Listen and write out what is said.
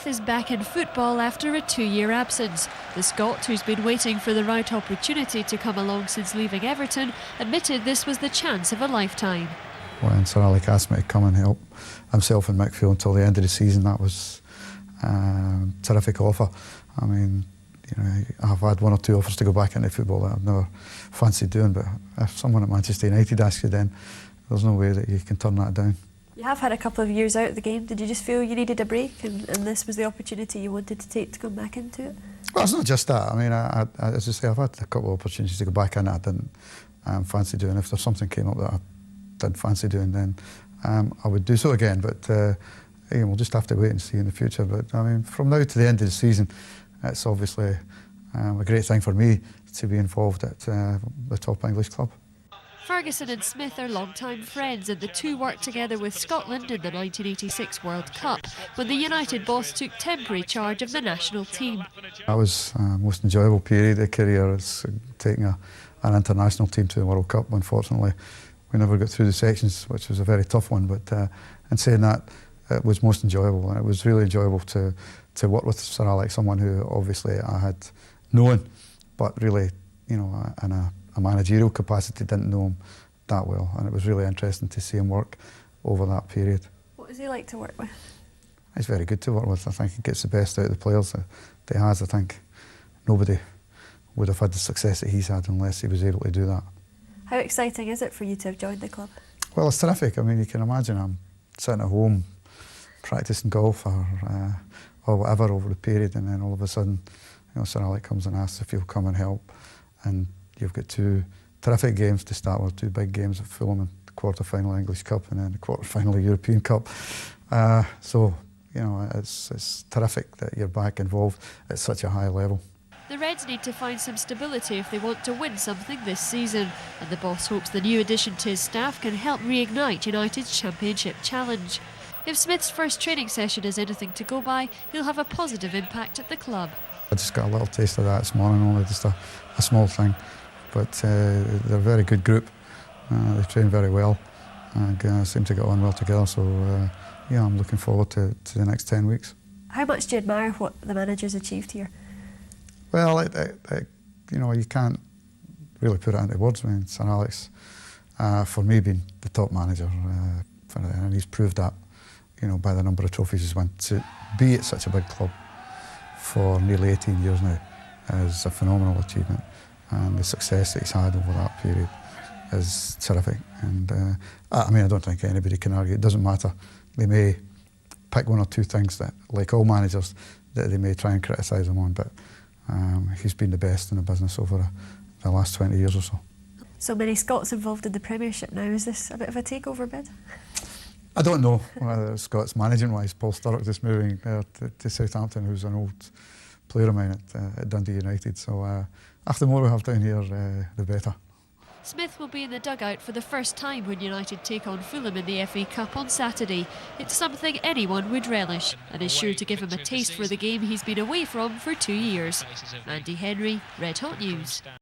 Smith is back in football after a 2-year absence. The Scot, who's been waiting for the right opportunity to come along since leaving Everton, admitted this was the chance of a lifetime. When Sir Alex asked me to come and help himself and Mick until the end of the season, that was a terrific offer. I mean, you know, I've had 1 or 2 offers to go back into football that I've never fancied doing, but if someone at Manchester United asks you, then there's no way that you can turn that down. You have had a couple of years out of the game. Did you just feel you needed a break and this was the opportunity you wanted to take to come back into it? Well, it's not just that. I mean, as I say, I've had a couple of opportunities to go back in that I didn't fancy doing. If there's something came up that I did fancy doing, then I would do so again. But we'll just have to wait and see in the future. But I mean, from now to the end of the season, it's obviously a great thing for me to be involved at the top English club. Ferguson and Smith are long-time friends, and the two worked together with Scotland in the 1986 World Cup, when the United boss took temporary charge of the national team. That was the most enjoyable period of the career, is taking an international team to the World Cup. Unfortunately, we never got through the sections, which was a very tough one, but in saying that, it was most enjoyable, and it was really enjoyable to work with Sir Alex, someone who obviously I had known, but really, you know, in a managerial capacity, didn't know him that well, and it was really interesting to see him work over that period. What was he like to work with? He's very good to work with. I think he gets the best out of the players that he has. I think nobody would have had the success that he's had unless he was able to do that. How exciting is it for you to have joined the club? Well, it's terrific. I mean, you can imagine I'm sitting at home practising golf or whatever over the period, and then all of a sudden, you know, Sir Alex comes and asks if you'll come and help, and you've got 2 terrific games to start with, 2 big games at Fulham in the quarter-final English Cup and then the quarter-final European Cup. So, you know, it's terrific that you're back involved at such a high level. The Reds need to find some stability if they want to win something this season, and the boss hopes the new addition to his staff can help reignite United's championship challenge. If Smith's first training session is anything to go by, he'll have a positive impact at the club. I just got a little taste of that this morning, only just a small thing. But they're a very good group. They train very well and seem to get on well together. So, yeah, I'm looking forward to the next 10 weeks. How much do you admire what the manager's achieved here? Well, you know, you can't really put it into words. I mean, Sir Alex, for me, being the top manager, and he's proved that, you know, by the number of trophies he's won. To be at such a big club for nearly 18 years now is a phenomenal achievement, and the success that he's had over that period is terrific. And I mean, I don't think anybody can argue. It doesn't matter. They may pick 1 or 2 things that, like all managers, that they may try and criticise him on, but he's been the best in the business over the last 20 years or so. So many Scots involved in the Premiership now. Is this a bit of a takeover bid? I don't know whether Scots managing-wise. Paul Sturrock just moving to Southampton, who's an old player of mine at Dundee United. So after the more we have down here, the better. Smith will be in the dugout for the first time when United take on Fulham in the FA Cup on Saturday. It's something anyone would relish, and is sure to give him a taste for the game he's been away from for 2 years. Andy Henry, Red Hot News.